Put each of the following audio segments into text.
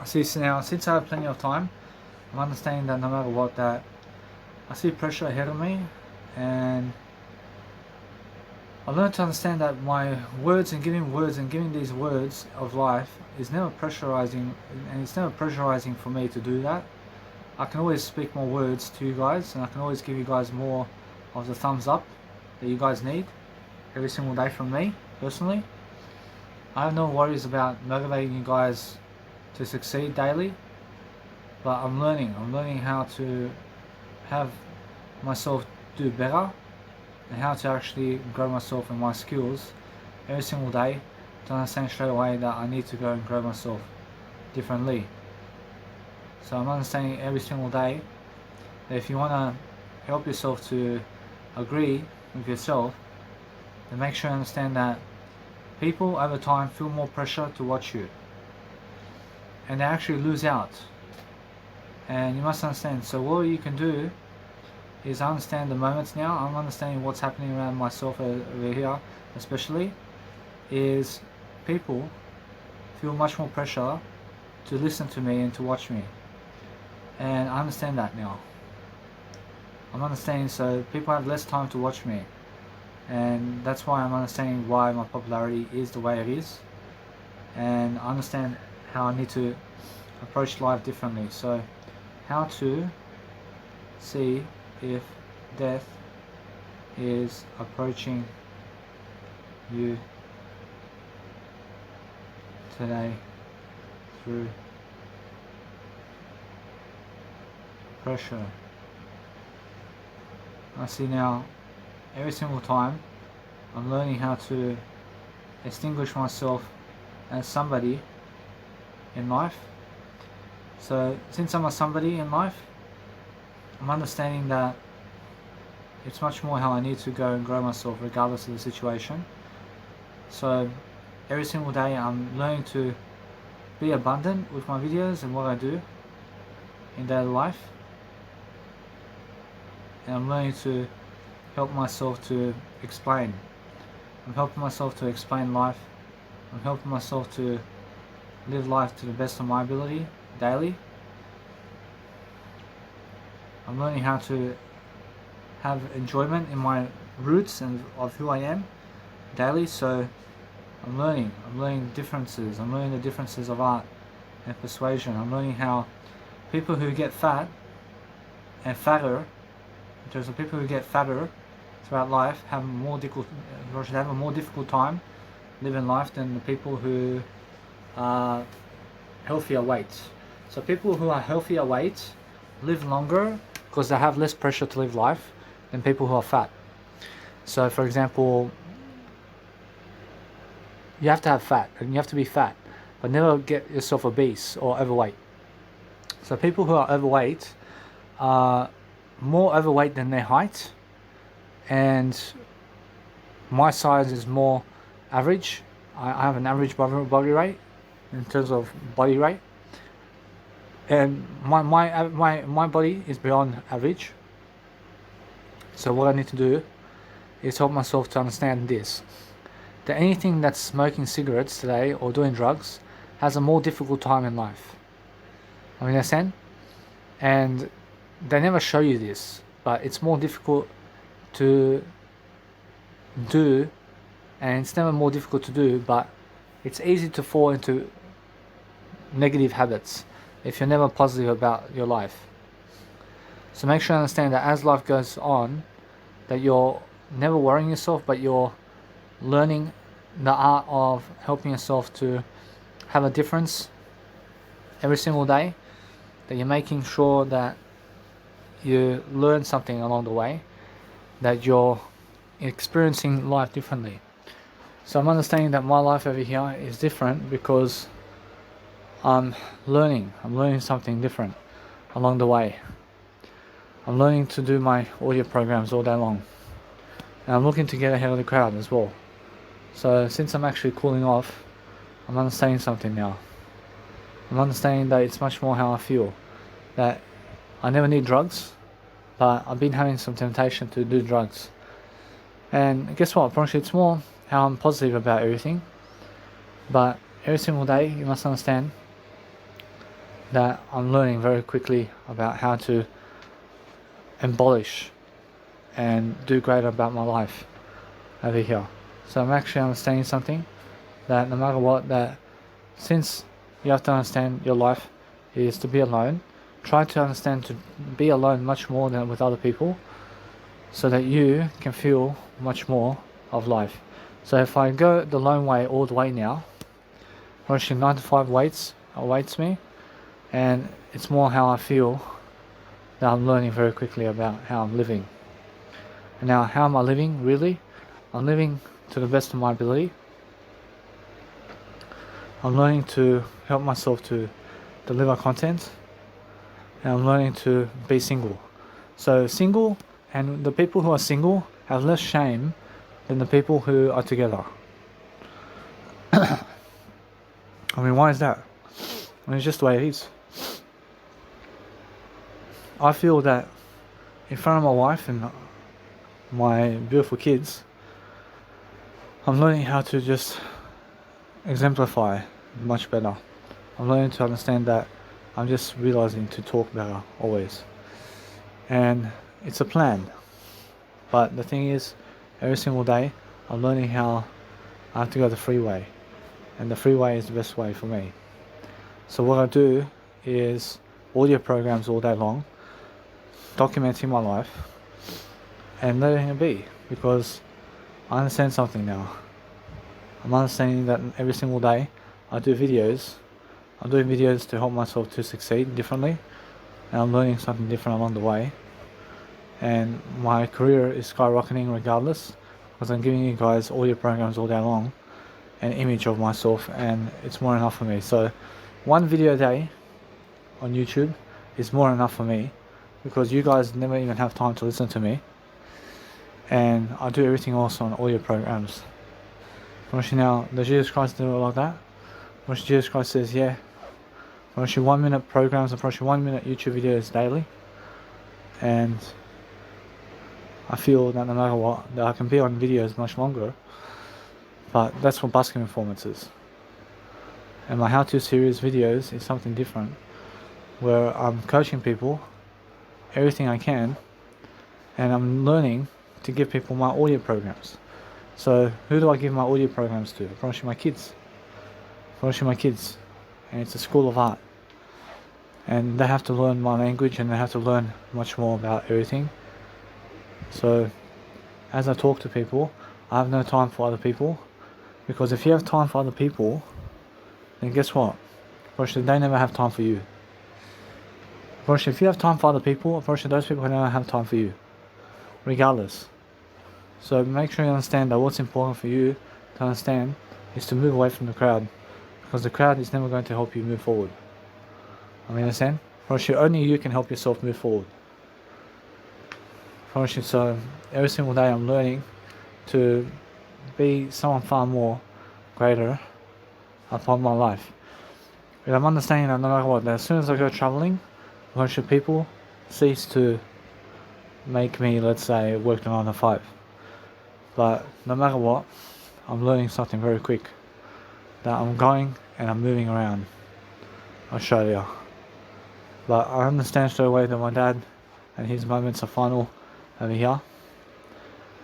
see now, since I have plenty of time, I'm understanding that no matter what, that I see pressure ahead of me, and I learned to understand that my words and giving these words of life is never pressurizing, and it's never pressurizing for me to do that. I can always speak more words to you guys, and I can always give you guys more of the thumbs up that you guys need every single day from me personally. I have no worries about motivating you guys to succeed daily, but I'm learning how to have myself do better and how to actually grow myself and my skills every single day, to understand straight away that I need to go and grow myself differently. So I'm understanding every single day that if you want to help yourself to agree with yourself, then make sure you understand that people over time feel more pressure to watch you, and they actually lose out. And you must understand, so what you can do is understand the moments now. I'm understanding what's happening around myself over here, especially, is people feel much more pressure to listen to me and to watch me. And I understand that now. I'm understanding, so people have less time to watch me. And that's why I'm understanding why my popularity is the way it is. And I understand how I need to approach life differently. So, how to see if death is approaching you today through pressure. I see now, every single time I'm learning how to extinguish myself as somebody in life. So since I'm a somebody in life, I'm understanding that it's much more how I need to go and grow myself regardless of the situation. So every single day I'm learning to be abundant with my videos and what I do in daily life. And I'm learning to help myself to explain. I'm helping myself to explain life. I'm helping myself to live life to the best of my ability daily. I'm learning how to have enjoyment in my roots and of who I am daily. So I'm learning differences. I'm learning the differences of art and persuasion. I'm learning how people who get fat and fatter, in terms of people who get fatter throughout life, have a more difficult time living life than the people who are healthier weight. So people who are healthier weight live longer because they have less pressure to live life than people who are fat. So for example, you have to have fat and you have to be fat, but never get yourself obese or overweight. So people who are overweight are more overweight than their height, and my size is more average. I have an average body weight in terms of body weight, and my body is beyond average. So what I need to do is help myself to understand this, that anything that's smoking cigarettes today or doing drugs has a more difficult time in life. I understand? And they never show you this, but it's more difficult to do, and it's never more difficult to do, but it's easy to fall into negative habits if you're never positive about your life. So make sure you understand that as life goes on, that you're never worrying yourself, but you're learning the art of helping yourself to have a difference every single day, that you're making sure that you learn something along the way, that you're experiencing life differently. So I'm understanding that my life over here is different because I'm learning something different along the way. I'm learning to do my audio programs all day long, and I'm looking to get ahead of the crowd as well. So since I'm actually cooling off, I'm understanding something now. I'm understanding that it's much more how I feel, that I never need drugs, but I've been having some temptation to do drugs. And guess what, Bronchi, it's more how I'm positive about everything. But every single day, you must understand that I'm learning very quickly about how to embellish and do greater about my life over here. So I'm actually understanding something, that no matter what, that since you have to understand your life is to be alone, try to understand to be alone much more than with other people, so that you can feel much more of life. So if I go the lone way all the way now, actually 9 to 5 awaits me, and it's more how I feel that I'm learning very quickly about how I'm living. And now, how am I living really? I'm living to the best of my ability. I'm learning to help myself to deliver content, and I'm learning to be single. So single, and the people who are single have less shame than the people who are together. I mean, why is that? I mean, it's just the way it is. I feel that in front of my wife and my beautiful kids, I'm learning how to just exemplify much better. I'm learning to understand that I'm just realizing to talk better always. And it's a plan. But the thing is, every single day, I'm learning how I have to go the freeway. And the freeway is the best way for me. So what I do is audio programs all day long, documenting my life, and letting it be. Because I understand something now. I'm understanding that every single day I do videos. I'm doing videos to help myself to succeed differently, and I'm learning something different along the way. And my career is skyrocketing regardless, because I'm giving you guys audio programs all day long, an image of myself, and it's more enough for me. So one video a day on YouTube is more enough for me, because you guys never even have time to listen to me, and I do everything else on audio programs. Actually, now, does Jesus Christ do it like that? Actually, Jesus Christ says, yeah. Actually, 1 minute programs and actually 1 minute YouTube videos daily. And I feel that no matter what, that I can be on videos much longer. But that's what busking performance is. And my how-to series videos is something different, where I'm coaching people everything I can, and I'm learning to give people my audio programs. So who do I give my audio programs to? Probably my kids. And it's a school of art. And they have to learn my language, and they have to learn much more about everything. So as I talk to people, I have no time for other people, because if you have time for other people, then guess what? Unfortunately, they never have time for you. Unfortunately, if you have time for other people, unfortunately, those people never have time for you, regardless. So make sure you understand that what's important for you to understand is to move away from the crowd, because the crowd is never going to help you move forward. I mean, understand? Unfortunately, only you can help yourself move forward. Unfortunately, so every single day I'm learning to be someone far more greater upon my life. And I'm understanding that no matter what, that as soon as I go traveling, unfortunately people cease to make me, let's say, work the 9 to 5. But no matter what, I'm learning something very quick. That I'm going and I'm moving around Australia. But I understand straight away that my dad and his moments are final over here.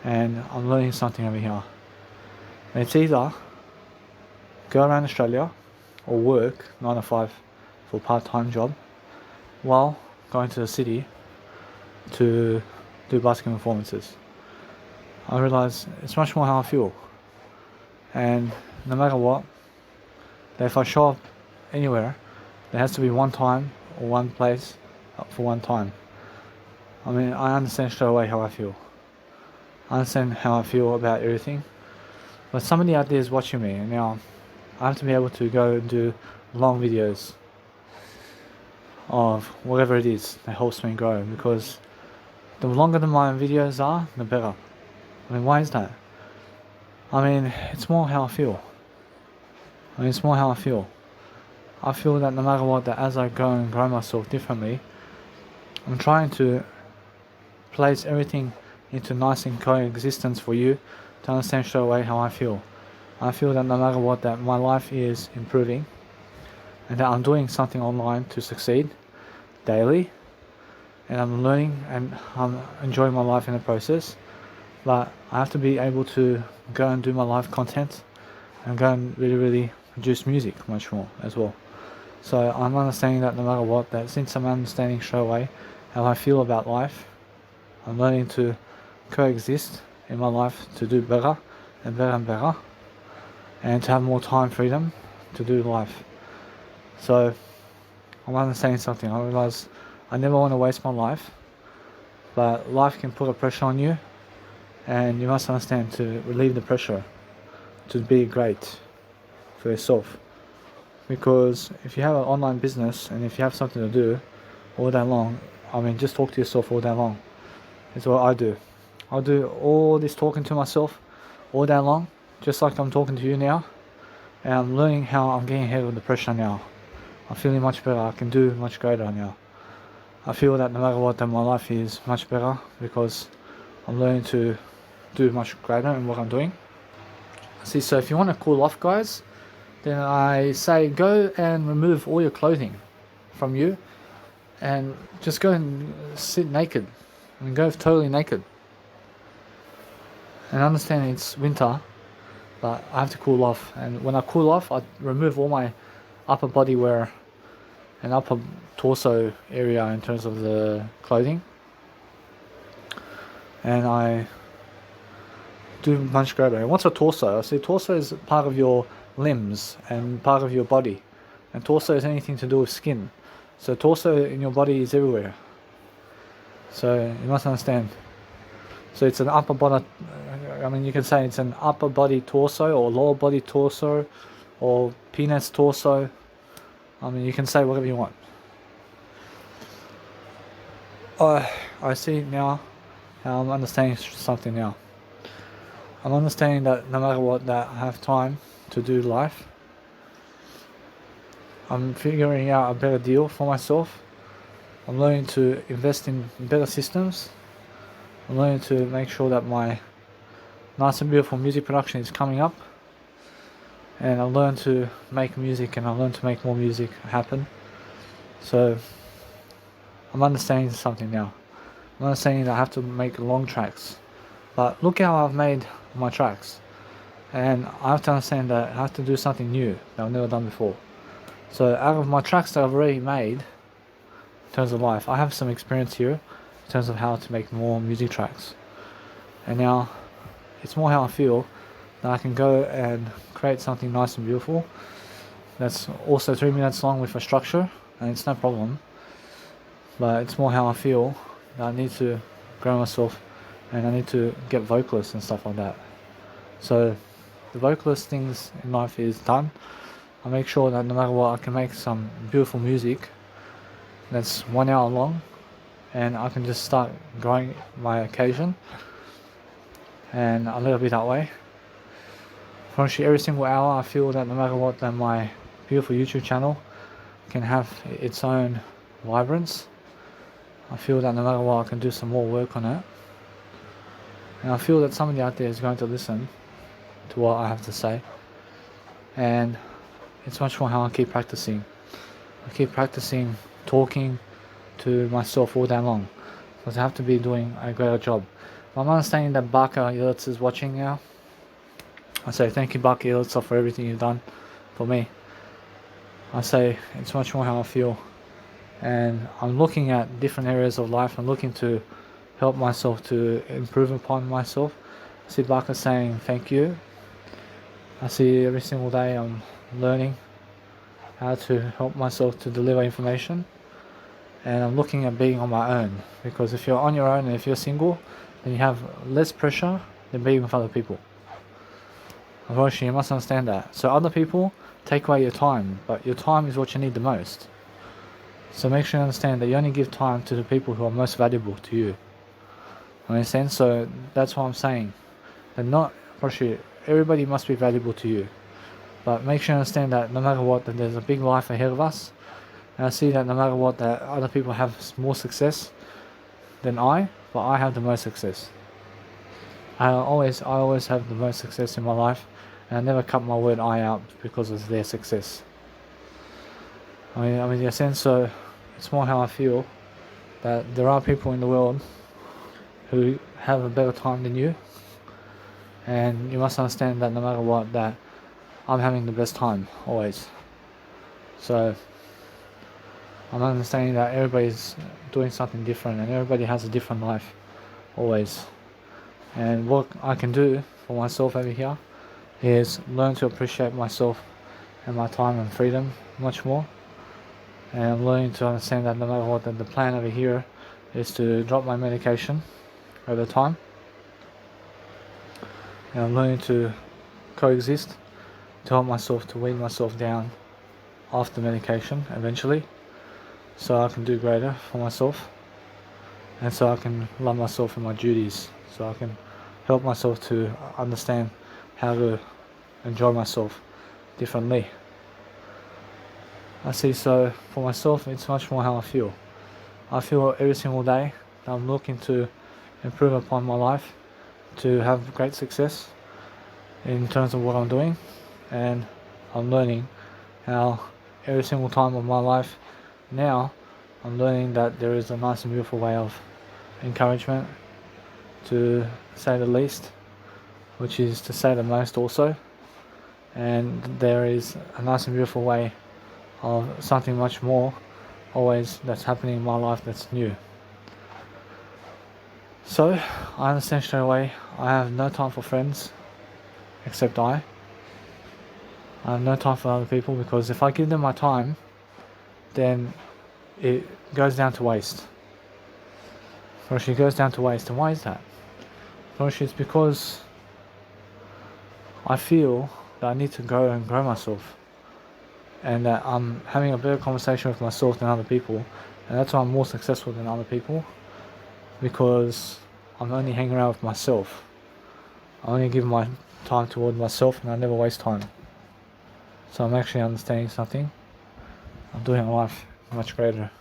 And I'm learning something over here. And it's either go around Australia or work 9 to 5 for a part-time job while going to the city to do busking performances. I realise it's much more how I feel. And no matter what, that if I show up anywhere, there has to be one time or one place for one time. I mean, I understand straight away how I feel. I understand how I feel about everything. But somebody out there is watching me, and now I have to be able to go and do long videos of whatever it is that helps me grow, because the longer the my videos are, the better. I mean, why is that? I mean, it's more how I feel. I feel that no matter what, that as I go and grow myself differently, I'm trying to place everything into nice and coexistence for you to understand straight away how I feel. I feel that no matter what, that my life is improving, and that I'm doing something online to succeed daily, and I'm learning and I'm enjoying my life in the process. But I have to be able to go and do my live content and go and really produce music much more as well. So I'm understanding that no matter what, that since I'm understanding straight away how I feel about life, I'm learning to coexist in my life to do better and better and better, and to have more time freedom to do life. So I'm understanding something. I realize I never want to waste my life, but life can put a pressure on you, and you must understand to relieve the pressure, to be great for yourself. Because if you have an online business and if you have something to do all day long, I mean, just talk to yourself all day long. It's what I do. I do all this talking to myself all day long, just like I'm talking to you now, and I'm learning how I'm getting ahead of the pressure now. I'm feeling much better. I can do much greater now. I feel that no matter what, that my life is much better because I'm learning to do much greater in what I'm doing. See, so if you want to cool off, guys, then I say go and remove all your clothing from you and just go and sit naked and go totally naked. And understand it's winter, but I have to cool off. And when I cool off, I remove all my upper body wear and upper torso area in terms of the clothing. And I do much greater. And what's a torso? I see torso is part of your limbs and part of your body. And torso is anything to do with skin. So torso in your body is everywhere. So you must understand. So it's an upper body, I mean you can say it's an upper body torso or lower body torso or penis torso. I mean you can say whatever you want. I see now how I'm understanding something now. I'm understanding that no matter what, that I have time to do life. I'm figuring out a better deal for myself. I'm learning to invest in better systems. I'm learning to make sure that my nice and beautiful music production is coming up. And I learned to make music and I learned to make more music happen. So I'm understanding something now. I'm understanding that I have to make long tracks. But look how I've made my tracks. And I have to understand that I have to do something new that I've never done before. So out of my tracks that I've already made, in terms of life, I have some experience here in terms of how to make more music tracks. And now it's more how I feel that I can go and create something nice and beautiful that's also 3 minutes long with a structure, and it's no problem. But it's more how I feel that I need to grow myself and I need to get vocalists and stuff like that. So the vocalist things in life is done. I make sure that no matter what, I can make some beautiful music that's 1 hour long, and I can just start growing my occasion, and I let it be that way. For actually every single hour, I feel that no matter what, that my beautiful YouTube channel can have its own vibrance. I feel that no matter what, I can do some more work on it, and I feel that somebody out there is going to listen to what I have to say, and it's much more how I keep practicing. I keep practicing talking to myself all day long, because I have to be doing a greater job. I'm understanding that Barker Ilitz is watching now. I say thank you, Barker Ilitz, for everything you've done for me. I say it's much more how I feel, and I'm looking at different areas of life. I'm looking to help myself to improve upon myself. I see Barker saying thank you. I see every single day I'm learning how to help myself to deliver information, and I'm looking at being on my own, because if you're on your own and if you're single, then you have less pressure than being with other people. Unfortunately, you must understand that. So other people take away your time, but your time is what you need the most. So make sure you understand that you only give time to the people who are most valuable to you. Understand? So that's what I'm saying. That not, unfortunately, everybody must be valuable to you. But make sure you understand that no matter what, that there's a big life ahead of us. And I see that no matter what, that other people have more success than I, but I have the most success. I always have the most success in my life, and I never cut my word I out because of their success. In a sense, so it's more how I feel that there are people in the world who have a better time than you, and you must understand that no matter what, that I'm having the best time always. So I'm understanding that everybody's doing something different and everybody has a different life always. And what I can do for myself over here is learn to appreciate myself and my time and freedom much more. And I'm learning to understand that no matter what, that the plan over here is to drop my medication over time. And I'm learning to coexist to help myself to wean myself down after medication eventually, so I can do greater for myself, and so I can love myself and my duties, so I can help myself to understand how to enjoy myself differently. I see, so for myself it's much more how I feel. I feel every single day that I'm looking to improve upon my life, to have great success in terms of what I'm doing, and I'm learning how every single time of my life now I'm learning that there is a nice and beautiful way of encouragement, to say the least, which is to say the most also, and there is a nice and beautiful way of something much more always that's happening in my life that's new. So I understand straight away I have no time for friends except I have no time for other people, because if I give them my time, then it goes down to waste. It goes down to waste. And why is that? It's because I feel that I need to grow and grow myself, and that I'm having a better conversation with myself than other people, and that's why I'm more successful than other people, because I'm only hanging around with myself. I only give my time toward myself and I never waste time. So I'm actually understanding something. I'm doing life much greater.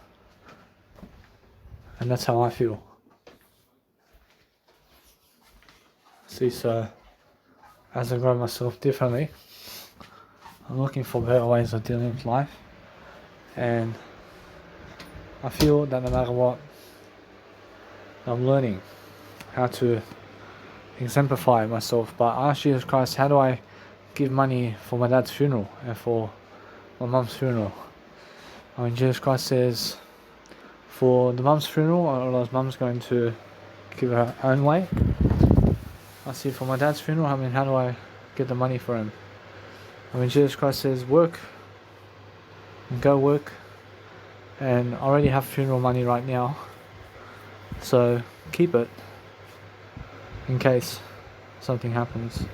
And that's how I feel. See, so as I grow myself differently, I'm looking for better ways of dealing with life. And I feel that no matter what, I'm learning how to exemplify myself. But I asked Jesus Christ, how do I give money for my dad's funeral and for my mum's funeral? Jesus Christ says, for the mum's funeral, or mum's going to give her own way. I see, for my dad's funeral, how do I get the money for him? Jesus Christ says, work, and go work, and I already have funeral money right now, so keep it in case something happens.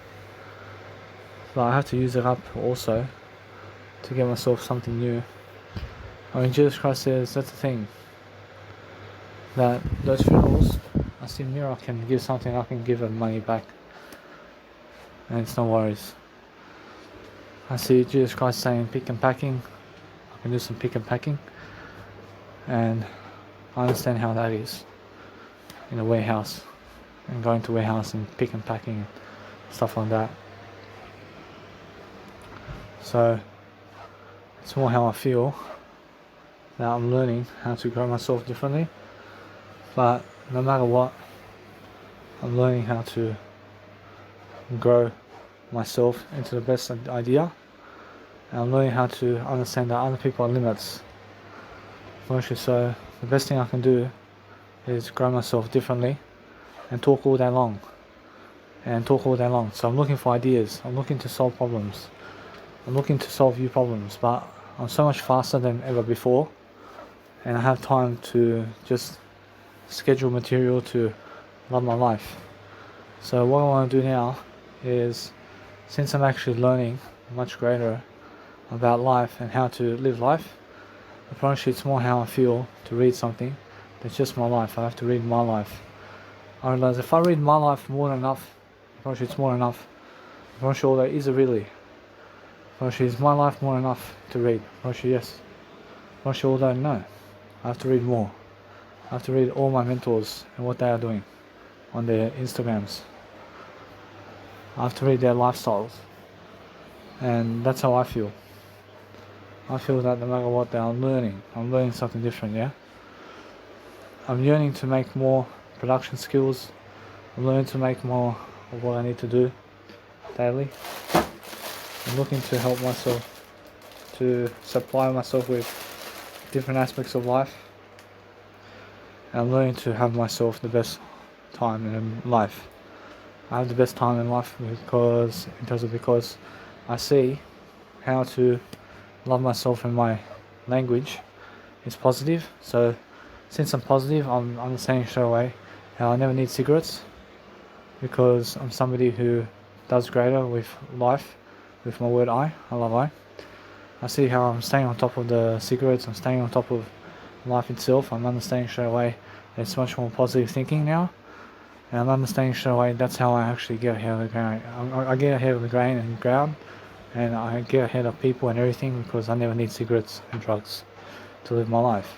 But I have to use it up also to get myself something new. Jesus Christ says, that's the thing, that those funerals, I see Mira can give something, I can give her money back, and it's no worries. I see Jesus Christ saying pick and packing, I can do some pick and packing, and I understand how that is in a warehouse, and going to warehouse and pick and packing and stuff like that. So it's more how I feel. Now I'm learning how to grow myself differently, but no matter what, I'm learning how to grow myself into the best idea, and I'm learning how to understand that other people are limits. So the best thing I can do is grow myself differently and talk all day long. So I'm looking for ideas, I'm looking to solve problems, I'm looking to solve new problems, but I'm so much faster than ever before, and I have time to just schedule material to love my life. So what I want to do now is, since I'm actually learning much greater about life and how to live life, apparently it's more how I feel to read something that's just my life. I have to read my life. I realize if I read my life more than enough, apparently it's more enough. Apparently, although is it really? Apparently, is my life more enough to read? Apparently, yes. Apparently, although no, I have to read more. I have to read all my mentors and what they are doing on their Instagrams. I have to read their lifestyles, and that's how I feel. I feel that no matter what, that I'm learning something different, yeah? I'm yearning to make more production skills. I'm learning to make more of what I need to do daily. I'm looking to help myself, to supply myself with different aspects of life. And I'm learning to have myself the best time in life. I have the best time in life because I see how to love myself, and my language is positive. So since I'm positive, I'm understanding straight away how I never need cigarettes, because I'm somebody who does greater with life, with my word I love I see how I'm staying on top of the cigarettes, I'm staying on top of life itself. I'm understanding straight away that it's much more positive thinking now, and I'm understanding straight away that's how I actually get ahead of the grain. I get ahead of the grain and ground, and I get ahead of people and everything, because I never need cigarettes and drugs to live my life.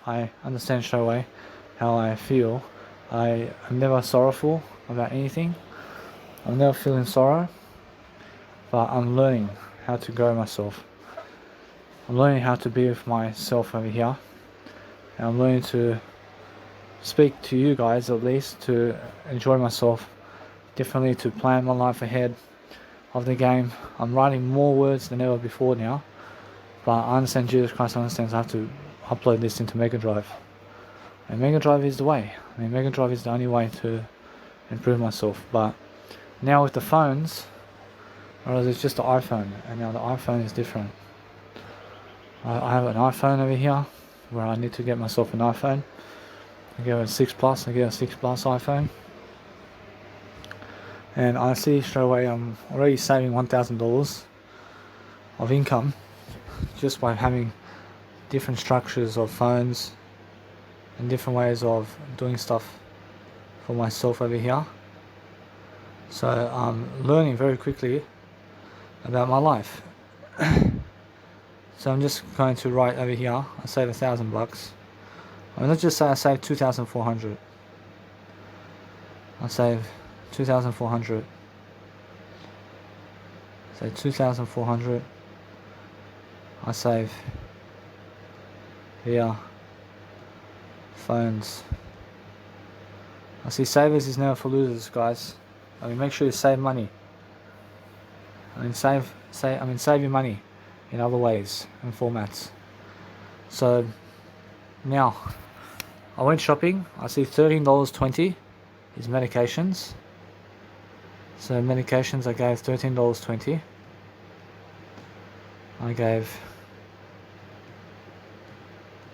I understand straight away how I feel. I am never sorrowful about anything. I'm never feeling sorrow, but I'm learning how to grow myself. I'm learning how to be with myself over here, and I'm learning to speak to you guys, at least, to enjoy myself differently, to plan my life ahead of the game. I'm writing more words than ever before now, but I understand Jesus Christ understands I have to upload this into Mega Drive. And Mega Drive is the way. I mean, Mega Drive is the only way to improve myself. But now with the phones, whereas it's just the iPhone, and now the iPhone is different. I have an iPhone over here, where I need to get myself an iPhone. I get a 6 Plus, I get a 6 Plus iPhone. And I see straight away I'm already saving $1,000 of income just by having different structures of phones and different ways of doing stuff for myself over here. So I'm learning very quickly about my life. So I'm just going to write over here, I save $1,000. I mean, let's just say I save 2,400. I save 2,400. Say 2,400. I save here. Phones. I see savers is never for losers, guys. I mean, make sure you save money. I mean, save your money in other ways and formats. So now I went shopping. I see $13.20 is medications. So medications, I gave $13.20. I gave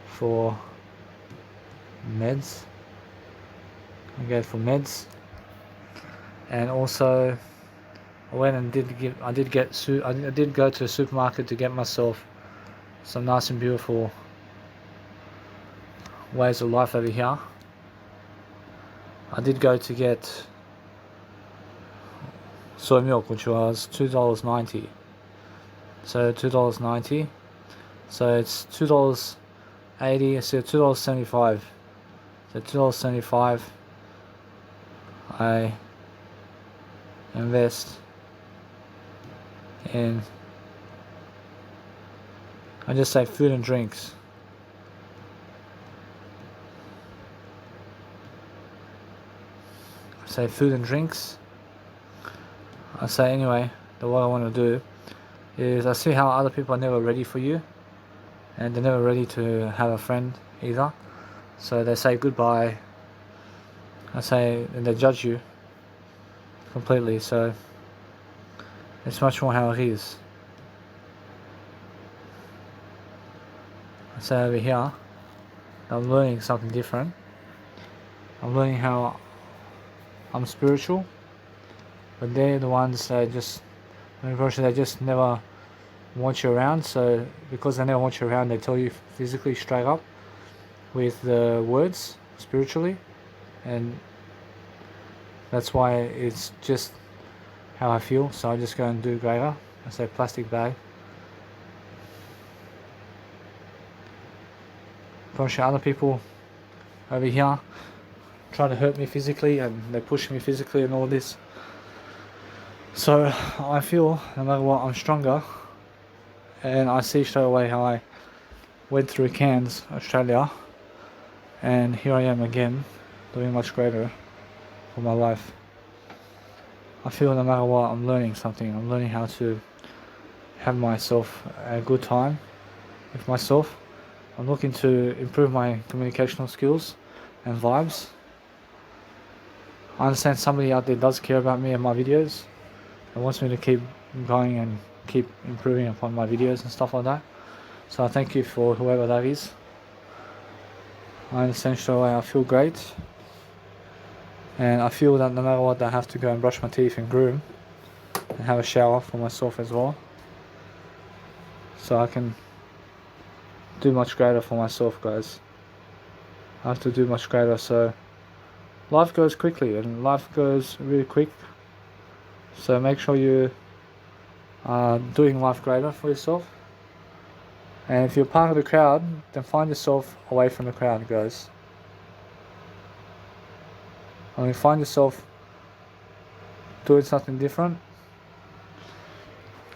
for meds. I gave for meds, and also I went and I did go to the supermarket to get myself some nice and beautiful ways of life over here. I did go to get soy milk, which was $2.90. So $2.90. So it's $2.80. So $2.75. So $2.75. I invest in, I just say food and drinks. I say food and drinks. I say anyway, what I want to do is I see how other people are never ready for you, and they're never ready to have a friend either. So they say goodbye. I say, and they judge you completely. So it's much more how it is. I say over here, I'm learning something different. I'm learning how I'm spiritual, but they're the ones that just, unfortunately, they just never want you around. So because they never want you around, they tell you physically straight up with the words spiritually, and that's why it's just how I feel. So I just go and do greater. I say plastic bag. Unfortunately, other people over here try to hurt me physically, and they push me physically and all this. So I feel no matter what, I'm stronger and I see straight away how I went through Cairns, Australia, and here I am again, doing much greater for my life. I feel no matter what, I'm learning something. I'm learning how to have myself a good time with myself. I'm looking to improve my communicational skills and vibes. I understand somebody out there does care about me and my videos and wants me to keep going and keep improving upon my videos and stuff like that. So I thank you for whoever that is. I understand straight away. I feel great. And I feel that no matter what, I have to go and brush my teeth and groom and have a shower for myself as well, so I can do much greater for myself, guys. I have to do much greater. So life goes quickly and life goes really quick, so make sure you are doing life greater for yourself. And if you're part of the crowd, then find yourself away from the crowd, guys. I mean, find yourself doing something different.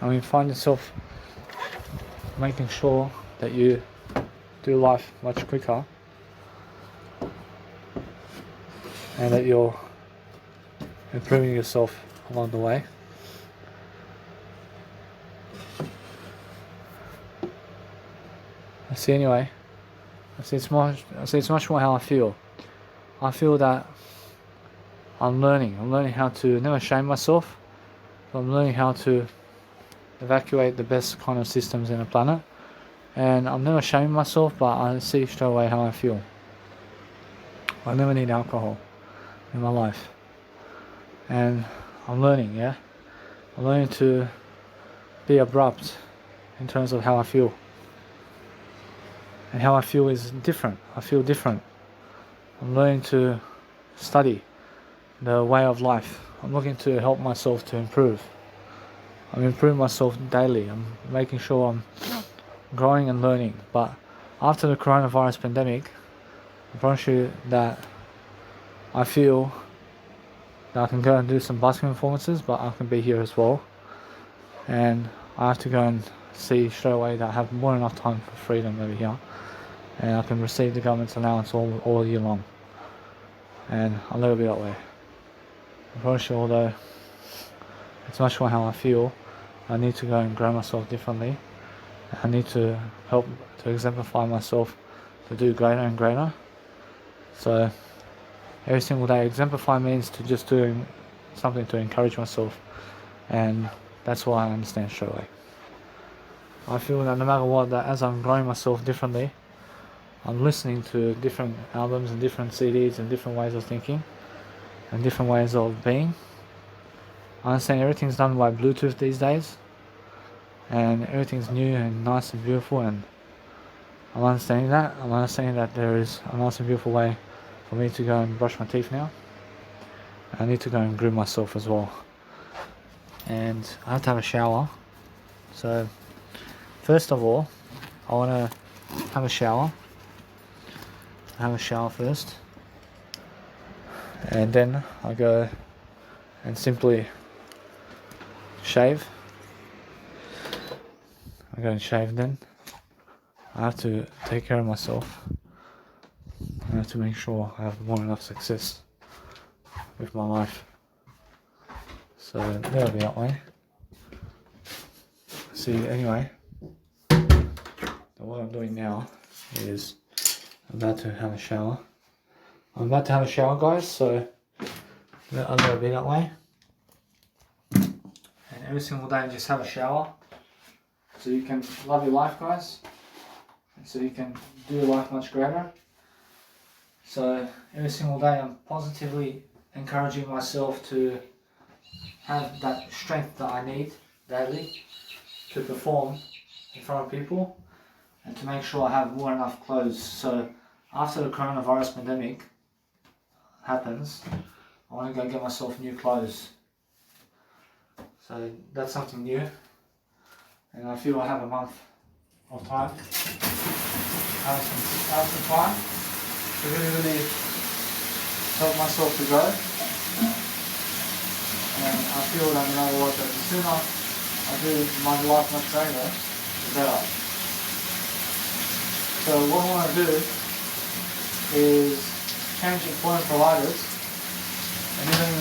I mean, find yourself making sure that you do life much quicker and that you're improving yourself along the way. I see it's much more how I feel. I feel that I'm learning how to never shame myself. I'm learning how to evacuate the best kind of systems in the planet. And I'm never shaming myself, but I see straight away how I feel. I never need alcohol in my life. And I'm learning, yeah? I'm learning to be abrupt in terms of how I feel. And how I feel is different. I feel different. I'm learning to study the way of life. I'm looking to help myself to improve. I'm improving myself daily. I'm making sure I'm growing and learning. But after the coronavirus pandemic, I promise you that I feel that I can go and do some busking performances, but I can be here as well. And I have to go and see straight away that I have more than enough time for freedom over here. And I can receive the government's allowance all year long. And I'll never be that way. I promise you, although it's much more how I feel, I need to go and grow myself differently. I need to help to exemplify myself to do greater and greater. So every single day, exemplify means to just doing something to encourage myself, and that's why I understand straight away. I feel that no matter what, that as I'm growing myself differently, I'm listening to different albums and different CDs and different ways of thinking and different ways of being. I understand everything's done by Bluetooth these days, and everything's new and nice and beautiful, and I'm understanding that. I'm understanding that there is a nice and beautiful way for me to go and brush my teeth now. I need to go and groom myself as well. And I have to have a shower. So first of all, I want to have a shower. Have a shower first. And then I go and simply shave. I go and shave then. I have to take care of myself. I have to make sure I have more than enough success with my life. So that'll be that way. See, anyway, what I'm doing now is I'm about to have a shower. I'm about to have a shower, guys, so I'm going to be that way. And every single day just have a shower so you can love your life, guys. And so you can do your life much greater. So every single day I'm positively encouraging myself to have that strength that I need daily to perform in front of people and to make sure I have more than enough clothes. So after the coronavirus pandemic happens, I want to go get myself new clothes. So that's something new, and I feel I have a month of time. I have some time to really help myself to grow. And I feel that no matter what, that the sooner I do my life much greater, the better. So what I want to do is change employment providers, and then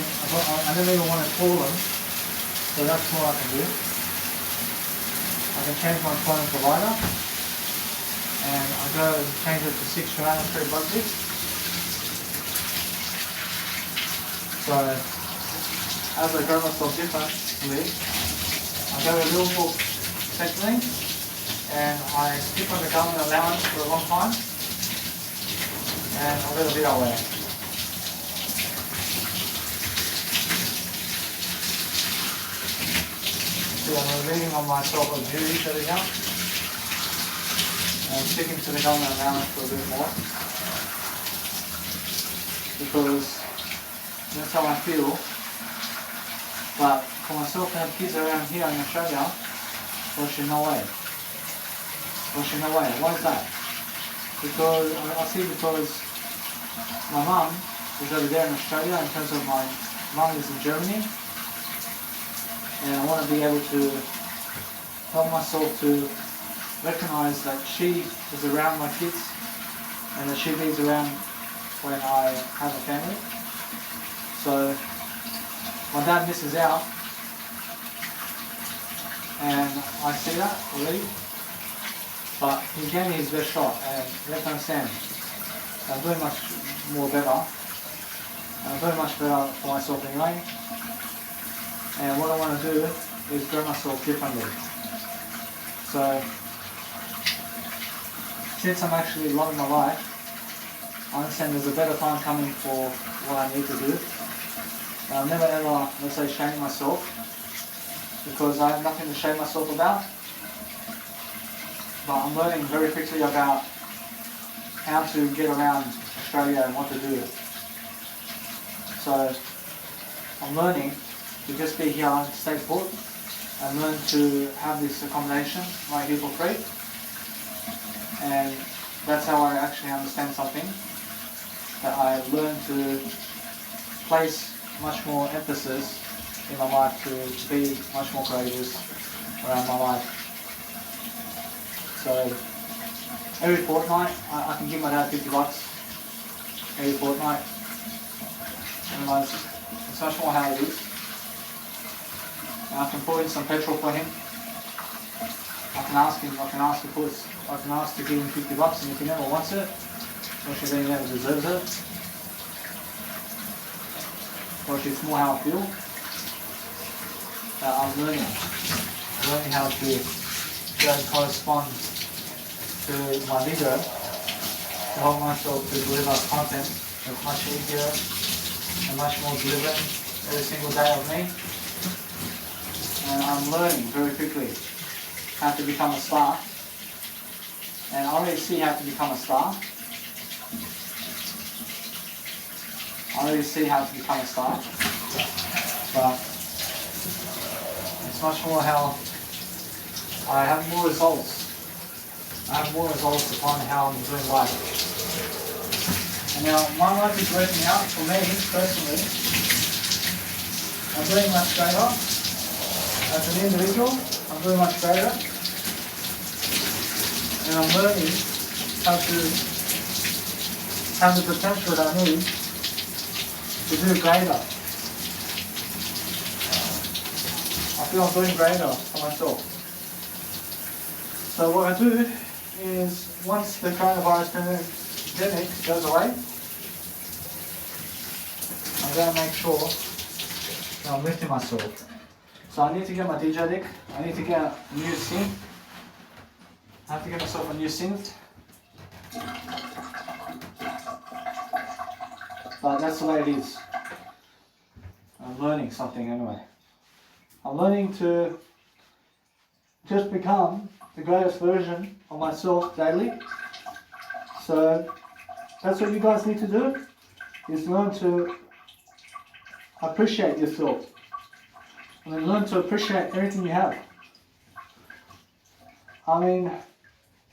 I don't even want to call them, so that's what I can do. I can change my employment provider, and I go and change it to 6 rand and 3 budget. So as I grow myself differently, I go a little more settling, and I stick on the government allowance for a long time, and I'll let it be that way. See, I'm relieving on myself of duties every now, and sticking to the government allowance for a bit more, because that's how I feel. But for myself to have kids around here in Australia, well, no way. Why is that? Because I see, because my mum is over there in Australia, in terms of my mum is in Germany, and I want to be able to help myself to recognise that she is around my kids, and that she is around when I have a family. So my dad misses out, and I see that already. But he gave me his best shot, and you have to understand, I'm doing much more better. I'm doing much better for myself anyway. And what I want to do is grow myself differently. So, since I'm actually loving my life, I understand there's a better time coming for what I need to do. And I'll never ever, let's say, shame myself, because I have nothing to shame myself about. But I'm learning very quickly about how to get around Australia and what to do. So I'm learning to just be here and stay put, and learn to have this accommodation right here for free. And that's how I actually understand something, that I learn to place much more emphasis in my life, to be much more courageous around my life. So every fortnight I can give my dad $50 every fortnight. And it's much more how it is. And I can put in some petrol for him. I can ask to give him $50, and if he never wants it, or if he never deserves it, or if it's more how I feel, I'm learning how to correspond to my leader, to help myself to deliver content that's much easier and much more delivering every single day of me. And I'm learning very quickly how to become a star. And I already see how to become a star. But it's much more how I have more results. Upon how I'm doing life. And now my life is working out for me personally. I'm doing much greater. As an individual, I'm doing much greater. And I'm learning how to have the potential that I need to do greater. I feel I'm doing greater for myself. So what I do is, once the coronavirus pandemic goes away, I'm going to make sure that I'm lifting myself. So I need to get my DJ deck, I need to get a new synth, I have to get myself a new synth. But that's the way it is. I'm learning something anyway. I'm learning to just become the greatest version of myself daily. So that's what you guys need to do, is learn to appreciate yourself. And then learn to appreciate everything you have. I mean,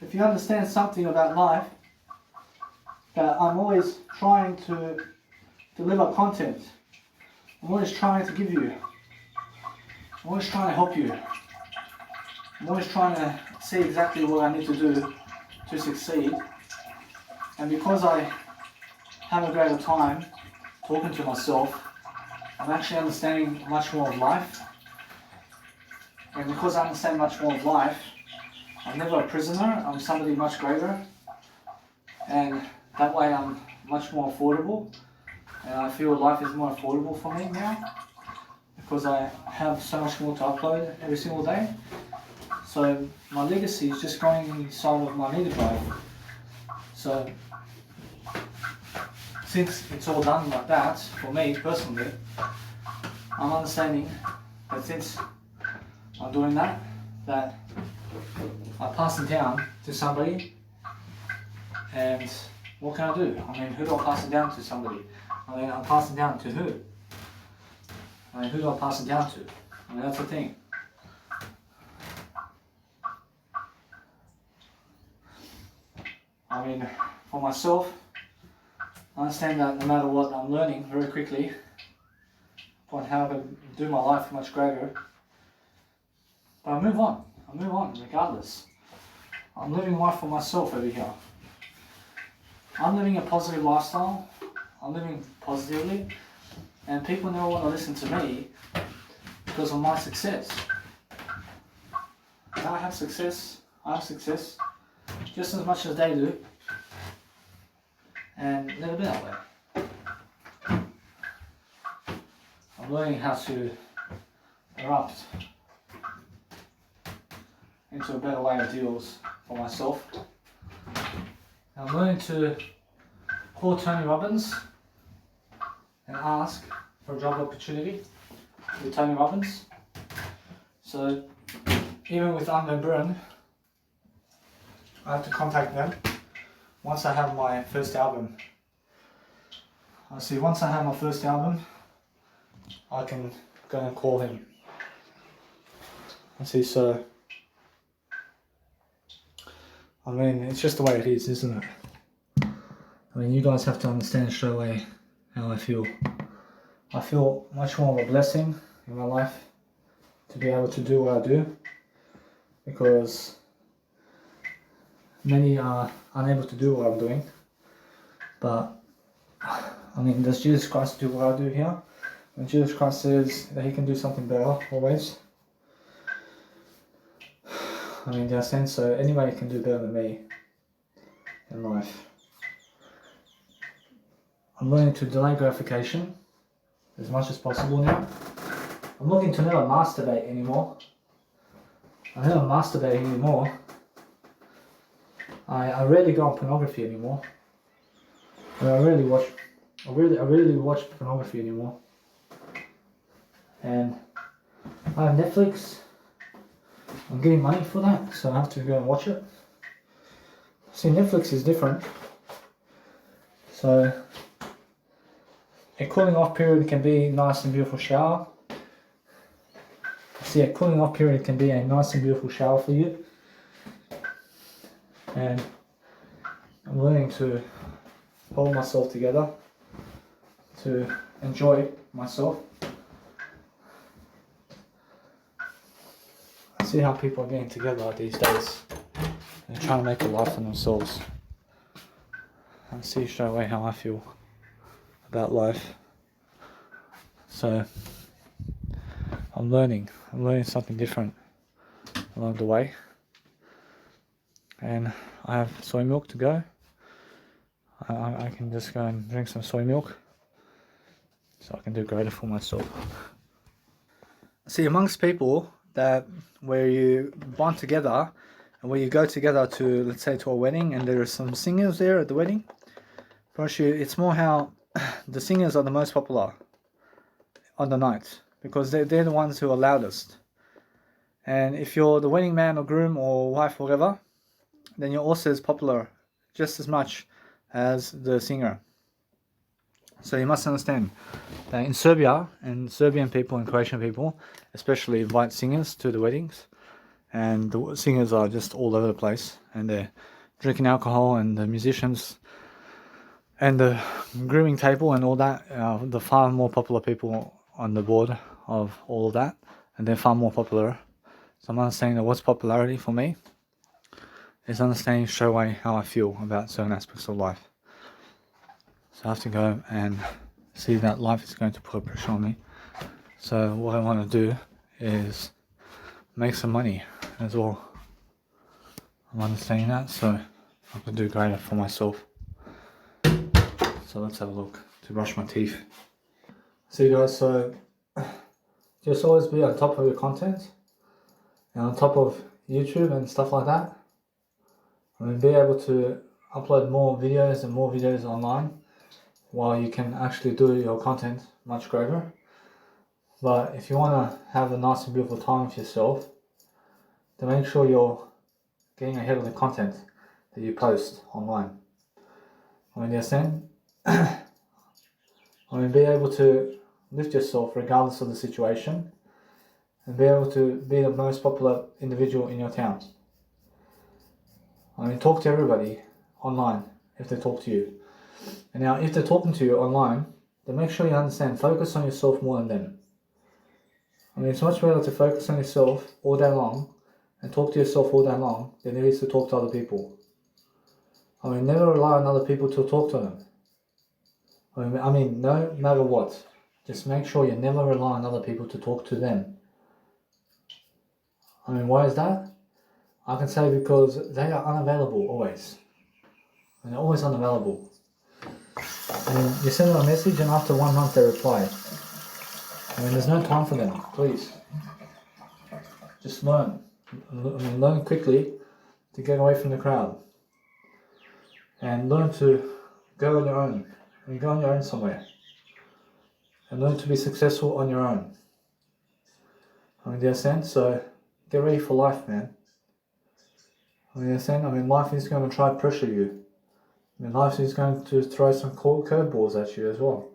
if you understand something about life, that I'm always trying to deliver content. I'm always trying to give you. I'm always trying to help you. I'm always trying to see exactly what I need to do to succeed. And because I have a greater time talking to myself, I'm actually understanding much more of life. And because I understand much more of life, I'm never a prisoner, I'm somebody much greater. And that way I'm much more affordable. And I feel life is more affordable for me now, because I have so much more to upload every single day. So my legacy is just going inside of my media drive. So since it's all done like that, for me personally, I'm understanding that since I'm doing that, that I pass it down to somebody. And what can I do? I mean, who do I pass it down to? Somebody. I mean, I'm passing down to who? I mean, who do I pass it down to? I mean, that's the thing. I mean, for myself, I understand that no matter what, I'm learning very quickly on how to do my life much greater. But I move on regardless. I'm living life for myself over here. I'm living a positive lifestyle. I'm living positively. And people never want to listen to me because of my success. I have success just as much as they do. And let it be that way. I'm learning how to erupt into a better way of deals for myself. I'm learning to call Tony Robbins and ask for a job opportunity with Tony Robbins. So even with Unknown Burn, I have to contact them once I have my first album. Once I have my first album, I can go and call him. So I mean, it's just the way it is, isn't it? I mean, you guys have to understand straight away how I feel. I feel much more of a blessing in my life to be able to do what I do, because many are unable to do what I'm doing. But I mean, does Jesus Christ do what I do here? And Jesus Christ says that he can do something better always. I mean, in that sense, so anybody can do better than me in life. I'm learning to delay gratification as much as possible now. I'm looking to never masturbate anymore. I never masturbate anymore. I rarely go on pornography anymore. I rarely watch pornography anymore. And I have Netflix. I'm getting money for that, so I have to go and watch it. See, Netflix is different. So a cooling off period can be a nice and beautiful shower. See, a cooling off period can be a nice and beautiful shower for you. And I'm learning to hold myself together, to enjoy myself. I see how people are getting together these days and trying to make a life for themselves. I see straight away how I feel about life. So I'm learning something different along the way. And I have soy milk to go. I can just go and drink some soy milk so I can do greater for myself. See, amongst people that where you bond together and where you go together to, let's say, to a wedding, and there are some singers there at the wedding, it's more how the singers are the most popular on the night, because they're the ones who are loudest. And if you're the wedding man or groom or wife or whatever, then you're also as popular just as much as the singer. So you must understand that in Serbia, and Serbian people and Croatian people especially invite singers to the weddings, and the singers are just all over the place, and they're drinking alcohol, and the musicians and the grooming table and all that, the far more popular people on the board of all of that, and they're far more popular. So I'm understanding that what's popularity for me is understanding straight away how I feel about certain aspects of life. So I have to go and see that life is going to put pressure on me. So what I want to do is make some money as well. I'm understanding that, so I can do greater for myself. So let's have a look to brush my teeth. See guys, so just always be on top of your content and on top of YouTube and stuff like that. I mean, be able to upload more videos and more videos online while you can actually do your content much greater. But if you want to have a nice and beautiful time with yourself, then make sure you're getting ahead of the content that you post online. I mean, I mean, be able to lift yourself regardless of the situation and be able to be the most popular individual in your town. I mean, talk to everybody online if they talk to you. And now, if they're talking to you online, then make sure you understand, focus on yourself more than them. I mean, it's much better to focus on yourself all day long and talk to yourself all day long than it is to talk to other people. I mean, never rely on other people to talk to them. I mean, no matter what, just make sure you never rely on other people to talk to them. I mean, why is that? I can say because they are unavailable always. And they're always unavailable. I mean, you send them a message and after 1 month they reply. I mean, there's no time for them, please. Just learn. I mean, learn quickly to get away from the crowd. And learn to go on your own. I mean, go on your own somewhere. And learn to be successful on your own. I mean, do you understand? So, get ready for life, man. I mean, life is going to try to pressure you. I mean, life is going to throw some curveballs at you as well.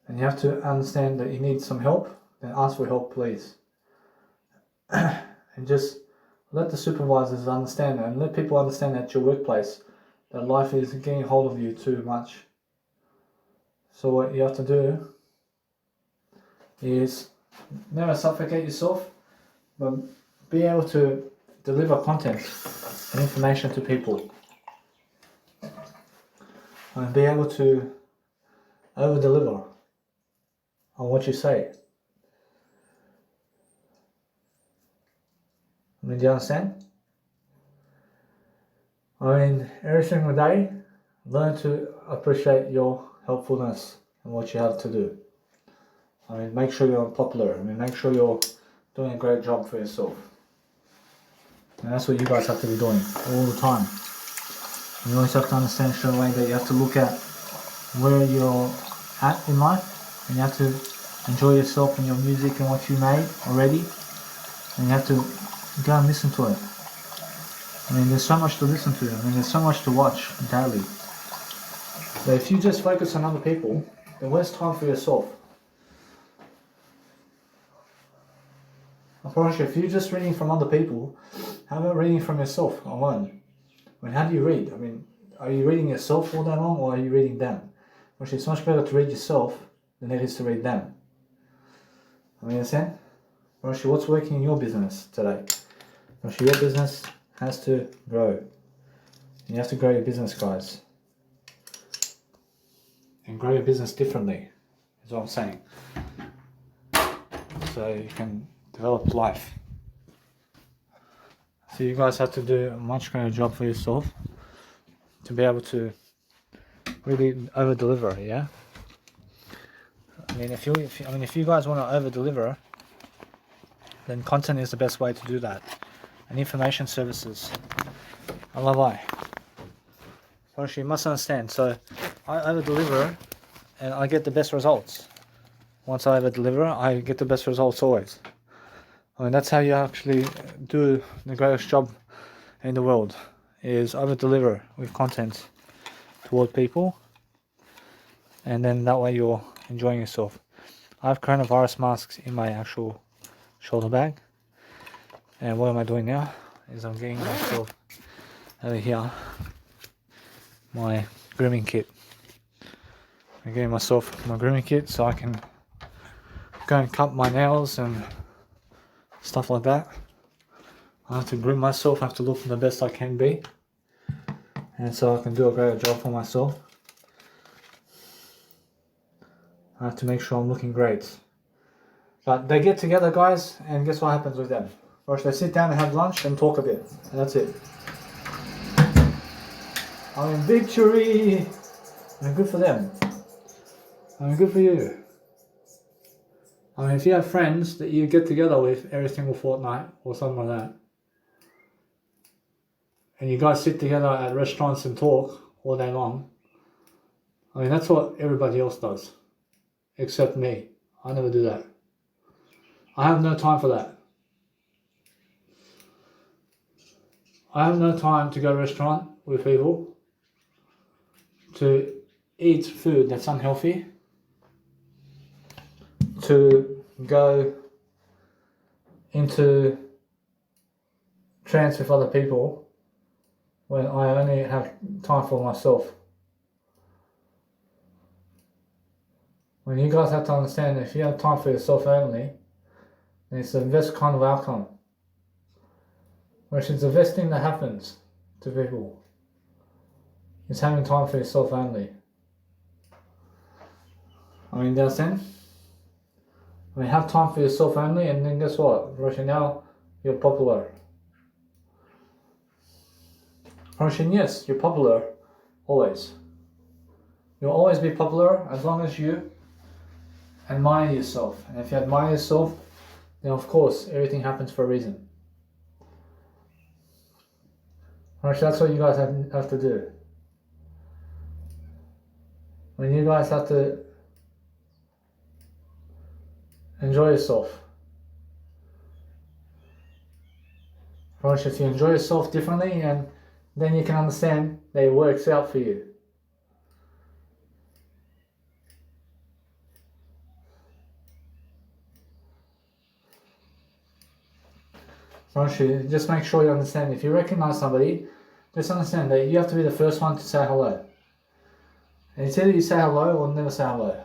And you have to understand that you need some help, then ask for help, please. And just let the supervisors understand and let people understand at your workplace that life is getting hold of you too much. So what you have to do is never suffocate yourself, but be able to deliver content and information to people. And be able to over-deliver on what you say. I mean, do you understand? I mean, every single day, learn to appreciate your helpfulness and what you have to do. I mean, make sure you're popular. I mean, make sure you're doing a great job for yourself. And that's what you guys have to be doing all the time. You always have to understand straight away that you have to look at where you're at in life, and you have to enjoy yourself and your music and what you made already, and you have to go and listen to it. I mean, there's so much to listen to. I mean, there's so much to watch daily. But if you just focus on other people, then where's time for yourself? I promise you, if you're just reading from other people, how about reading from yourself alone? I mean, how do you read? I mean, are you reading yourself all day long, or are you reading them? Actually, it's much better to read yourself than it is to read them. I mean, understand? Actually, what's working in your business today? Actually, your business has to grow. You have to grow your business, guys. And grow your business differently, is what I'm saying. So you can develop life. So you guys have to do a much greater job for yourself to be able to really over deliver, yeah? I mean, if you guys want to over deliver, then content is the best way to do that. And information services. I love I. Actually, you must understand. So I over deliver and I get the best results. Once I over deliver, I get the best results always. I mean, that's how you actually do the greatest job in the world, is over deliver with content toward people, and then that way you're enjoying yourself. I have coronavirus masks in my actual shoulder bag, and what am I doing now is I'm getting myself over here my grooming kit. I'm getting myself my grooming kit so I can go and cut my nails and stuff like that. I have to groom myself, I have to look the best I can be. And so I can do a greater job for myself. I have to make sure I'm looking great. But they get together, guys, and guess what happens with them? First, they sit down and have lunch and talk a bit. And that's it. I mean, victory! I mean, good for them. I mean, good for you. I mean, if you have friends that you get together with every single fortnight or something like that, and you guys sit together at restaurants and talk all day long, I mean, that's what everybody else does. Except me. I never do that. I have no time for that. I have no time to go to a restaurant with people to eat food that's unhealthy, to go into trance with other people when I only have time for myself. When you guys have to understand, if you have time for yourself only, then it's the best kind of outcome. Which is the best thing that happens to people. Is having time for yourself only. I mean, do you understand? I mean, have time for yourself only, and then guess what? Russian, now you're popular. Russian, yes, you're popular. Always. You'll always be popular as long as you admire yourself. And if you admire yourself, then of course everything happens for a reason. Russian, that's what you guys have to do. When you guys have to enjoy yourself. If you enjoy yourself differently, and then you can understand that it works out for you. Just make sure you understand. If you recognize somebody, just understand that you have to be the first one to say hello. And it's either you say hello or never say hello.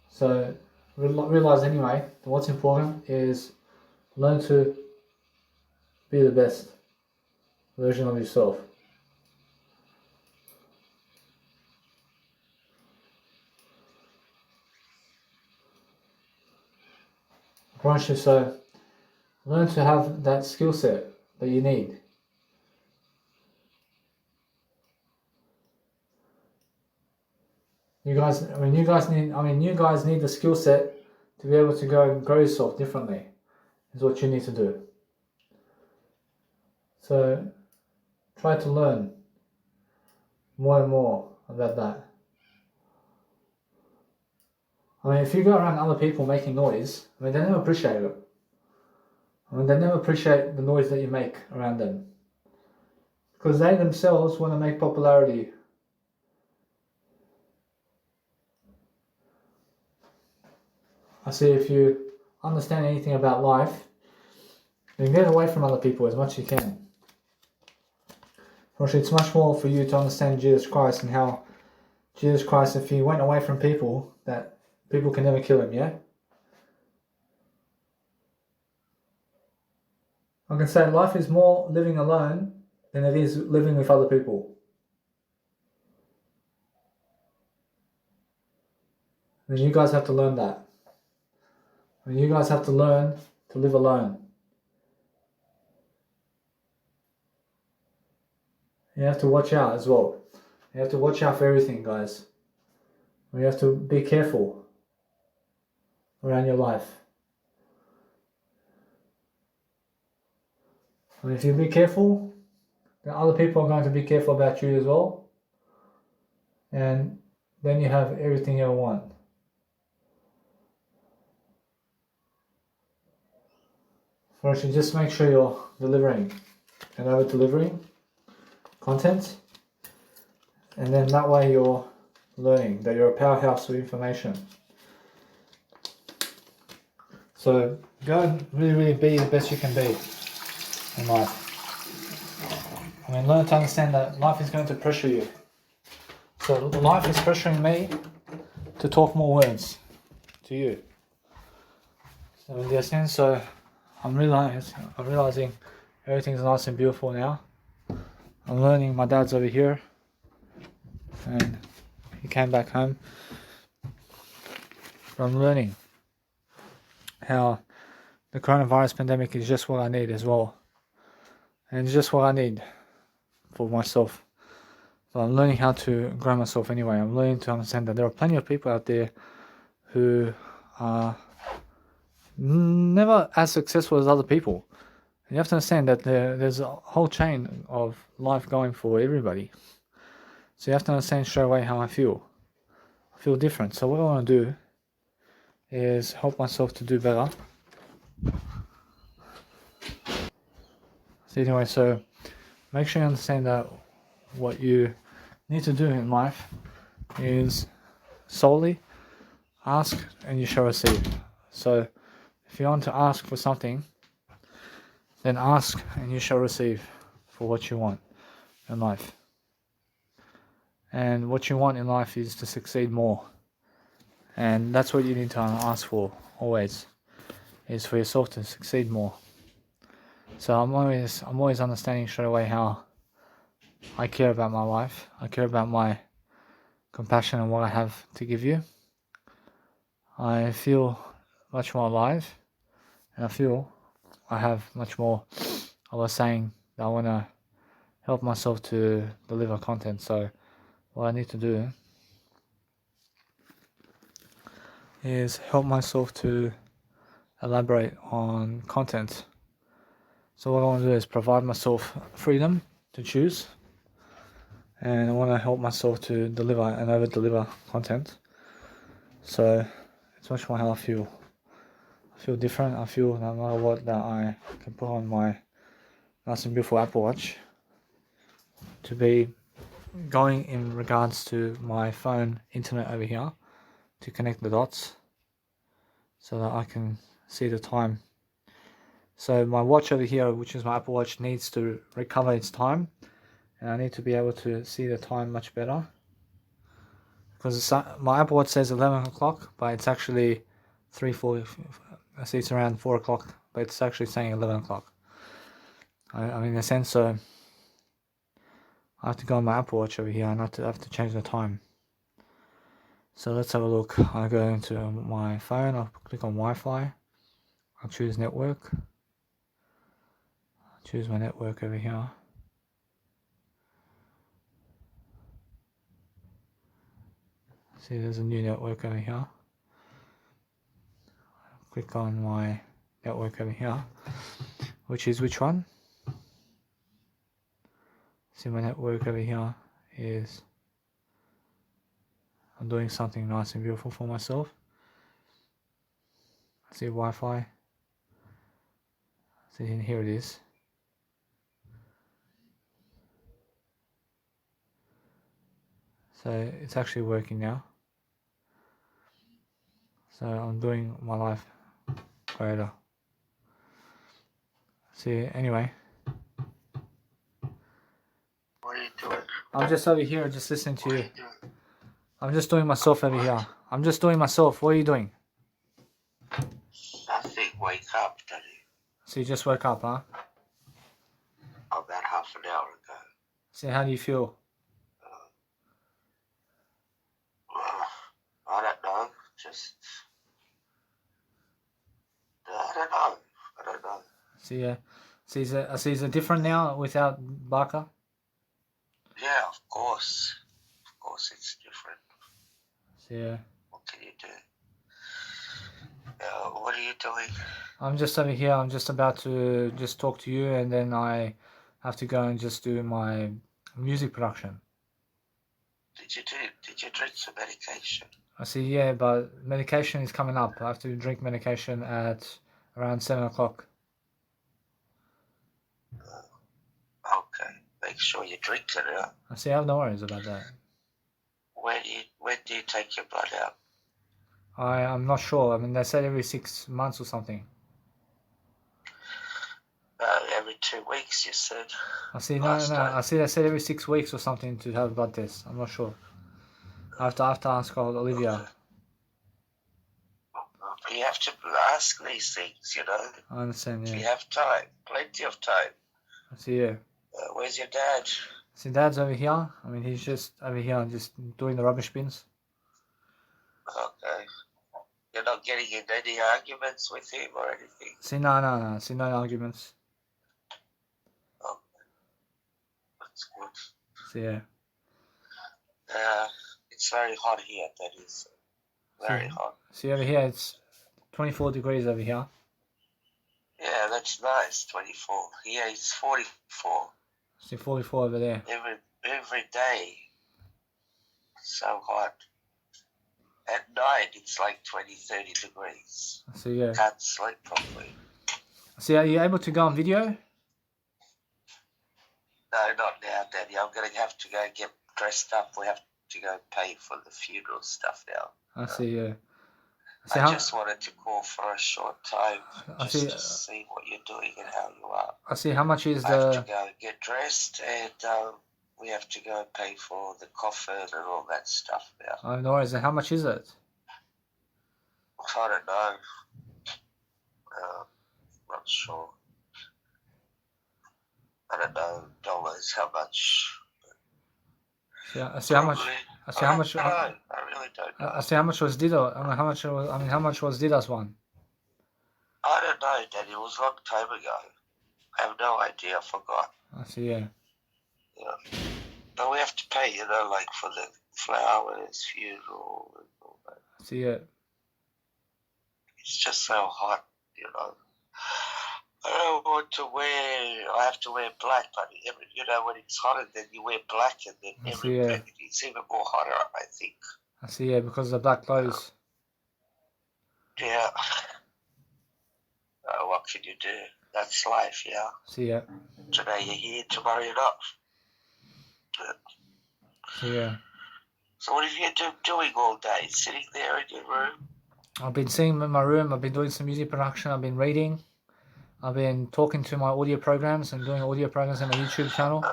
So realize anyway that what's important is learn to be the best version of yourself. So learn to have that skill set that you need. You guys need the skill set to be able to go and grow yourself differently. Is what you need to do. So try to learn more and more about that. I mean, if you go around other people making noise, I mean, they never appreciate it. I mean, they never appreciate the noise that you make around them. Because they themselves want to make popularity. I see if you understand anything about life, then get away from other people as much as you can. Actually, it's much more for you to understand Jesus Christ and how Jesus Christ, if he went away from people, that people can never kill him, yeah? I can say life is more living alone than it is living with other people. And you guys have to learn that. And you guys have to learn to live alone. You have to watch out as well. You have to watch out for everything, guys. You have to be careful around your life. And if you be careful, then other people are going to be careful about you as well. And then you have everything you want. First, you just make sure you're delivering and over-delivering content. And then that way you're learning that you're a powerhouse of information. So go and really be the best you can be in life. I mean, learn to understand that life is going to pressure you. So life is pressuring me to talk more words to you. So in the sense, so I'm realizing everything's nice and beautiful now. I'm learning. My dad's over here, and he came back home. But I'm learning how the coronavirus pandemic is just what I need as well, and it's just what I need for myself. So I'm learning how to grow myself anyway. I'm learning to understand that there are plenty of people out there who are never as successful as other people. And you have to understand that there's a whole chain of life going for everybody. So you have to understand straight away how I feel. I feel different. So what I want to do is help myself to do better. So anyway, so make sure you understand that what you need to do in life is solely ask and you shall receive. So if you want to ask for something, then ask and you shall receive for what you want in life. And what you want in life is to succeed more. And that's what you need to ask for always, is for yourself to succeed more. So I'm always understanding straight away how I care about my life. I care about my compassion and what I have to give you. I feel much more alive, and I feel I have much more of a saying that I want to help myself to deliver content. So what I need to do is help myself to elaborate on content. So what I want to do is provide myself freedom to choose, and I want to help myself to deliver and over deliver content. So it's much more how I feel. I feel different. I feel no matter what that I can put on my nice and beautiful Apple Watch to be going in regards to my phone internet over here to connect the dots so that I can see the time. So my watch over here, which is my Apple Watch, needs to recover its time, and I need to be able to see the time much better, because my Apple Watch says 11 o'clock, but it's actually 3:40. I see it's around 4 o'clock, but it's actually saying 11 o'clock. I mean, in a sense, so I have to go on my Apple Watch over here and I have to change the time. So let's have a look. I go into my phone, I'll click on Wi-Fi, I'll choose network, I'll choose my network over here. See, there's a new network over here. Click on my network over here, which is which one? See, my network over here is, I'm doing something nice and beautiful for myself. See, Wi-Fi. See, and here it is. So it's actually working now. So I'm doing my life greater. See, anyway. What are you doing? I'm just over here, just listening to you. I'm just doing myself over here. I'm just doing myself. What are you doing? Nothing. Wake up, Daddy. So you just woke up, huh? About half an hour ago. See, how do you feel? I don't know. Just I don't know. See, is it different now without Barker? Yeah, of course. Of course, it's different. See, What can you do? What are you doing? I'm just over here. I'm just about to just talk to you, and then I have to go and just do my music production. Did you drink some medication? I see, yeah, but medication is coming up. I have to drink medication at around 7 o'clock. Okay. Make sure you drink it out. I see, I have no worries about that. When do you take your blood out? I'm not sure. I mean, they said every 6 months or something. Every 2 weeks, you said. I see, no. I see they said every 6 weeks or something to have a blood test. I'm not sure. I have to ask Olivia. Okay. You have to ask these things, you know. I understand, You yeah. have time, plenty of time. I see, yeah. Where's your dad? See, Dad's over here. I mean, he's just over here just doing the rubbish bins. Okay. You're not getting in any arguments with him or anything? See, no. See, no arguments. Oh, that's good. See, yeah. It's very hot here, that is. Very hot. See, over here, it's 24 degrees over here. Yeah, that's nice, 24. Here it's 44. See, 44 over there. Every day. So hot. At night, it's like 20, 30 degrees. See, yeah. Can't sleep properly. See, are you able to go on video? No, not now, Daddy. I'm going to have to go get dressed up. We have to go pay for the funeral stuff now. I see, yeah. I just wanted to call for a short time just to see what you're doing and how you are. I see. How much is I have to go get dressed and we have to go pay for the coffin and all that stuff now. Oh, no worries. How much is it? I don't know. Not sure. I don't know dollars how much. Yeah, I see how much. I see how much. I really don't know. I see how much was Dido. I mean, how much was. I mean, how much was Dido's one? I don't know, Daddy. It was a long time ago. I have no idea. I forgot. I see. Yeah. Yeah. But we have to pay, you know, like for the flowers, funeral, and all that. I see. Yeah. It's just so hot, you know. I don't want to wear. I have to wear black, but you know, when it's hotter, then you wear black, and then it's even more hotter. I think. I see. Yeah, because of the black clothes. Yeah. What can you do? That's life, yeah. See, yeah. Today you're here, tomorrow you're not. See, yeah. So what have you been doing all day? Sitting there in your room? I've been sitting in my room. I've been doing some music production. I've been reading. I've been talking to my audio programs and doing audio programs on my YouTube channel.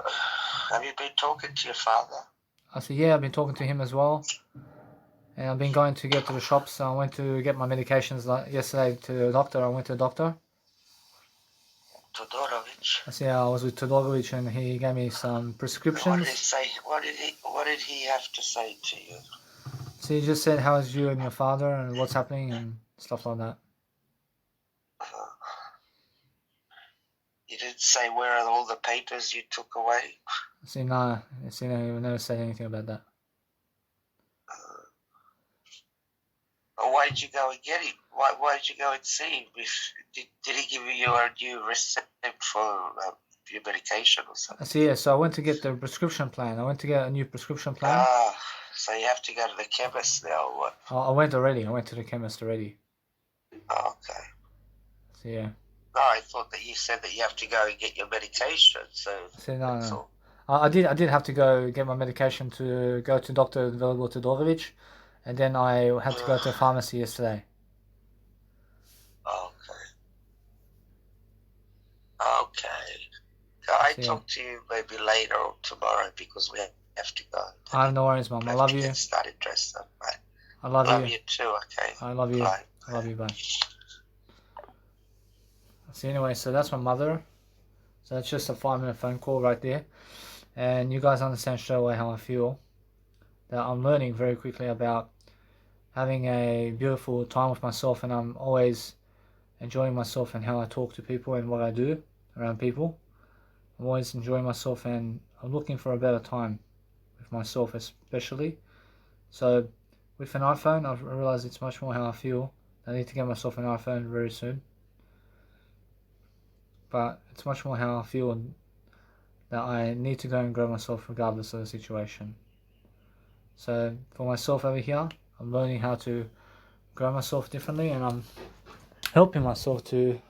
Have you been talking to your father? I said, yeah, I've been talking to him as well. And I've been going to get to the shops. I went to get my medications yesterday to the doctor. I went to the doctor. Todorovic? I said, yeah, I was with Todorovic and he gave me some prescriptions. What did he say? What did he have to say to you? So he just said, how is you and your father and what's happening and stuff like that. You didn't say where are all the papers you took away? I said, nah. I said, no, he never said anything about that. Why did you go and get him? Why did you go and see him? Did he give you a new receipt for your medication or something? I said, yeah, so I went to get the prescription plan. I went to get a new prescription plan. So you have to go to the chemist now or what? I went already. I went to the chemist already. Oh, okay. So, yeah. No, I thought that you said that you have to go and get your medication. So no. I did have to go get my medication to go to Dr. Veliko Todorovic, and then I had to go to a pharmacy yesterday. I talk to you maybe later or tomorrow because we have to go. I have no worries, Mum. I love you. Get started dressed up, mate. I love you. Love you too, okay? I love you. Bye. I love you, bye. So anyway, so that's my mother. So that's just a 5-minute phone call right there. And you guys understand straight away how I feel. That I'm learning very quickly about having a beautiful time with myself, and I'm always enjoying myself and how I talk to people and what I do around people. I'm always enjoying myself and I'm looking for a better time with myself especially. So with an iPhone, I've realized it's much more how I feel. I need to get myself an iPhone very soon. But it's much more how I feel that I need to go and grow myself regardless of the situation. So for myself over here, I'm learning how to grow myself differently, and I'm helping myself to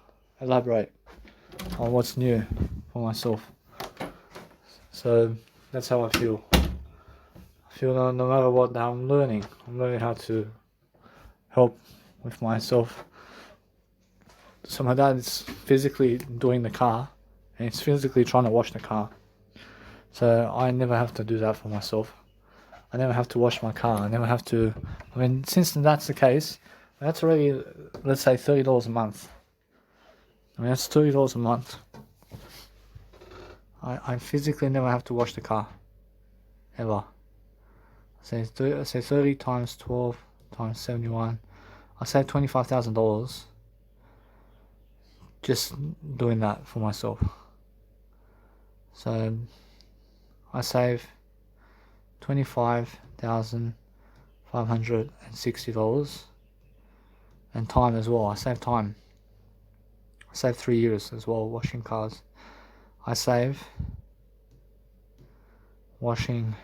elaborate on what's new for myself. So that's how I feel. I feel no matter what that I'm learning how to help with myself. So my dad is physically doing the car, and he's physically trying to wash the car. So I never have to do that for myself. I never have to wash my car. I never have to. I mean, since that's the case, That's already, let's say, $30 a month. I mean, that's $30 a month. I physically never have to wash the car, ever. Say 30 times 12 times 71. I save $25,000 just doing that for myself. So I save $25,560 and time as well. I save time. I save 3 years as well washing cars. I save washing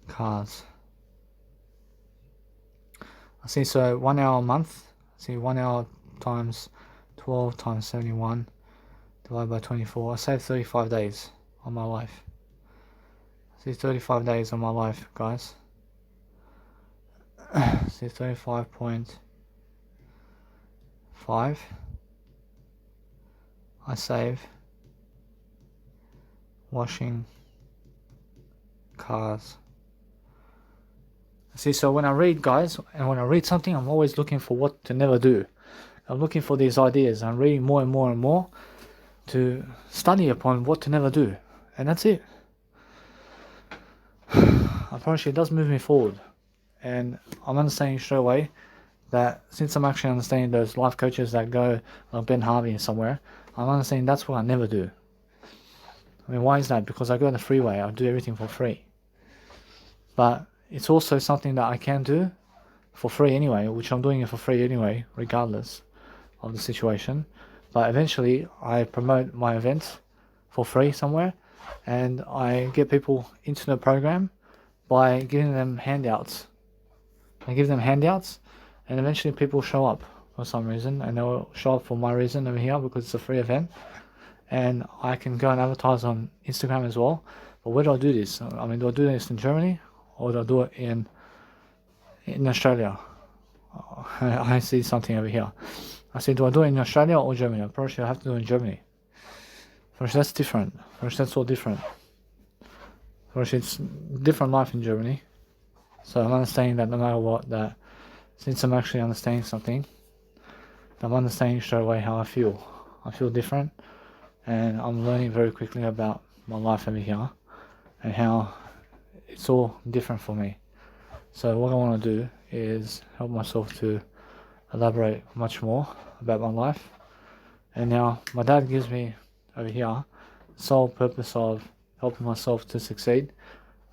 cars. I see, so 1 hour a month. See, 1 hour times 12 times 71 divided by 24. I save 35 days on my life. See, 35 days on my life, guys. See, 35.5. I save washing cars. See, so when I read, guys, and when I read something, I'm always looking for what to never do. I'm looking for these ideas. I'm reading more and more and more to study upon what to never do. And that's it. I promise you, it does move me forward. And I'm understanding straight away that since I'm actually understanding those life coaches that go like Ben Harvey somewhere, I'm understanding that's what I never do. I mean, why is that? Because I go on the freeway, I do everything for free. But it's also something that I can do for free anyway, which I'm doing it for free anyway, regardless of the situation. But eventually I promote my events for free somewhere, and I get people into the program by giving them handouts. I give them handouts, and eventually people show up for some reason, and they'll show up for my reason over here because it's a free event, and I can go and advertise on Instagram as well. But where do I do this? I mean, do I do this in Germany, or do I do it in Australia? I see something over here. I said, do I do it in Australia or Germany? I'm probably sure I have to do it in Germany. First, that's different. First, that's all different. First, it's different life in Germany. So I'm understanding that no matter what, that since I'm actually understanding something, I'm understanding straight away how I feel. I feel different, and I'm learning very quickly about my life over here and how it's all different for me. So what I want to do is help myself to elaborate much more about my life. And now my dad gives me over here the sole purpose of helping myself to succeed,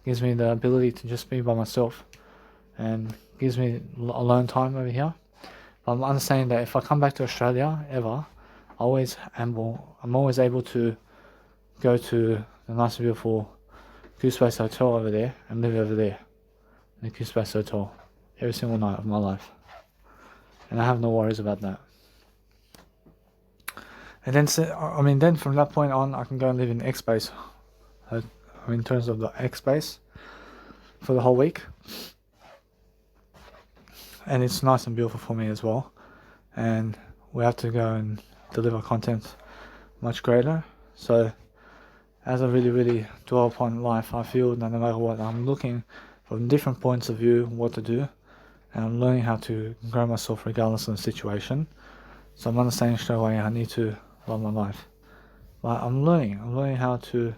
gives me the ability to just be by myself, and gives me alone time over here. But I'm understanding that if I come back to Australia ever, I'm always able to go to the nice beautiful Cultivate hotel over there and live over there in the Cultivate hotel every single night of my life, and I have no worries about that. And then, then from that point on, I can go and live in X space. In terms of the X space for the whole week, and it's nice and beautiful for me as well. And we have to go and deliver content much greater. So as I really dwell upon life, I feel that no matter what, I'm looking from different points of view what to do, and I'm learning how to grow myself regardless of the situation. So I'm understanding straight away I need to love my life. But I'm learning how to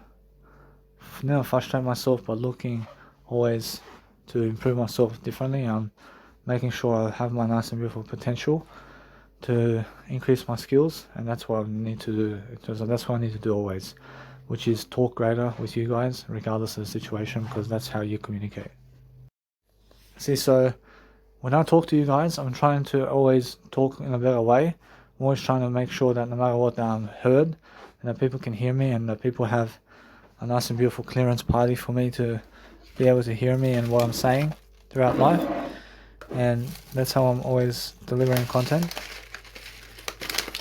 never frustrate myself, but looking always to improve myself differently. I'm making sure I have my nice and beautiful potential to increase my skills, and that's what I need to do. That's what I need to do always, which is talk greater with you guys regardless of the situation, because that's how you communicate. See, so when I talk to you guys, I'm trying to always talk in a better way. I'm always trying to make sure that no matter what, that I'm heard, and that people can hear me, and that people have a nice and beautiful clearance party for me to be able to hear me and what I'm saying throughout life. And that's how I'm always delivering content.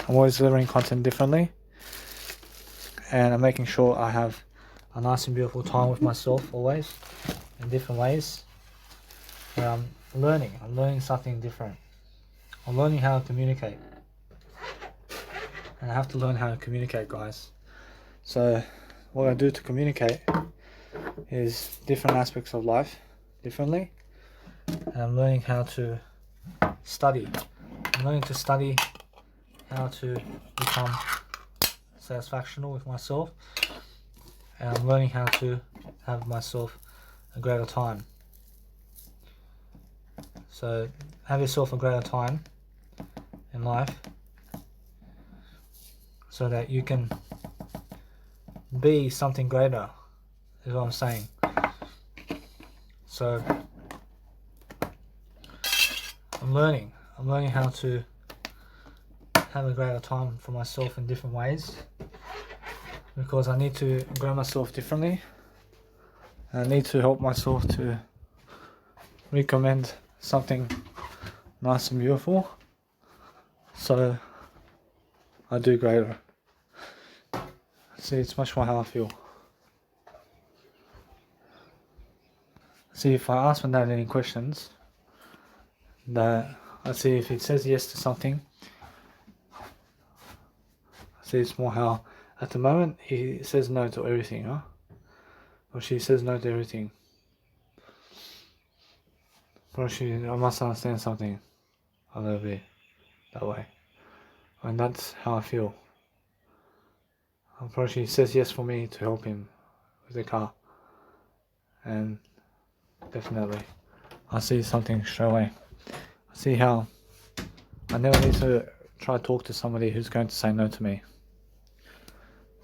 I'm always delivering content differently, and I'm making sure I have a nice and beautiful time with myself always in different ways. And I'm learning something different. I'm learning how to communicate, and I have to learn how to communicate, guys. So what I do to communicate is different aspects of life differently, and I'm learning how to study. I'm learning to study how to become satisfactional with myself, and I'm learning how to have myself a greater time. So have yourself a greater time in life so that you can be something greater, is what I'm saying. So I'm learning how to have a greater time for myself in different ways, because I need to grow myself differently. I need to help myself to recommend something nice and beautiful, so I do greater. See, it's much more how I feel. See, if I ask my dad any questions, that I see if he says yes to something, I see it's more how at the moment he says no to everything, huh? Or she says no to everything. Or I must understand something a little bit that way. And that's how I feel. Probably he says yes for me to help him with the car. And definitely, I see something straight away. I see how I never need to try to talk to somebody who's going to say no to me.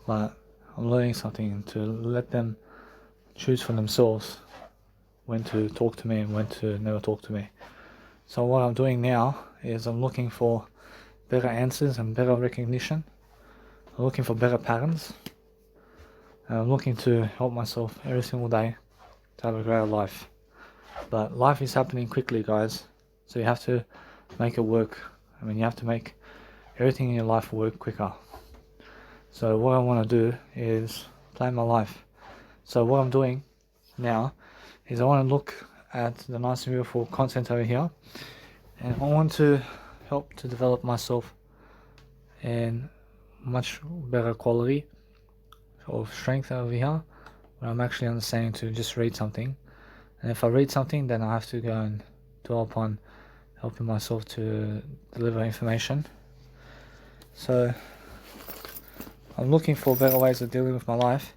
But I'm learning something to let them choose for themselves when to talk to me and when to never talk to me. So what I'm doing now is I'm looking for better answers and better recognition. I'm looking for better patterns. And I'm looking to help myself every single day to have a greater life. But life is happening quickly, guys. So you have to make it work. I mean, you have to make everything in your life work quicker. So what I want to do is plan my life. So what I'm doing now is I want to look at the nice and beautiful content over here, and I want to help to develop myself in much better quality of strength over here, where I'm actually understanding to just read something. And if I read something, then I have to go and dwell upon helping myself to deliver information. So I'm looking for better ways of dealing with my life.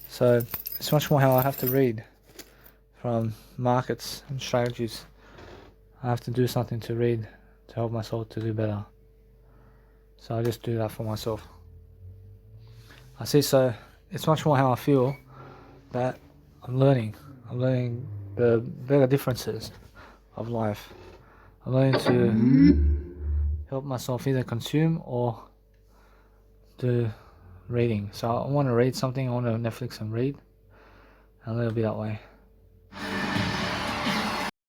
So it's much more how I have to read from markets and strategies. I have to do something to read to help myself to do better. So I just do that for myself. I see, so it's much more how I feel that I'm learning the better differences of life. I'm learning to help myself either consume or do reading. So I want to read something, I want to Netflix and read, and it'll be that way.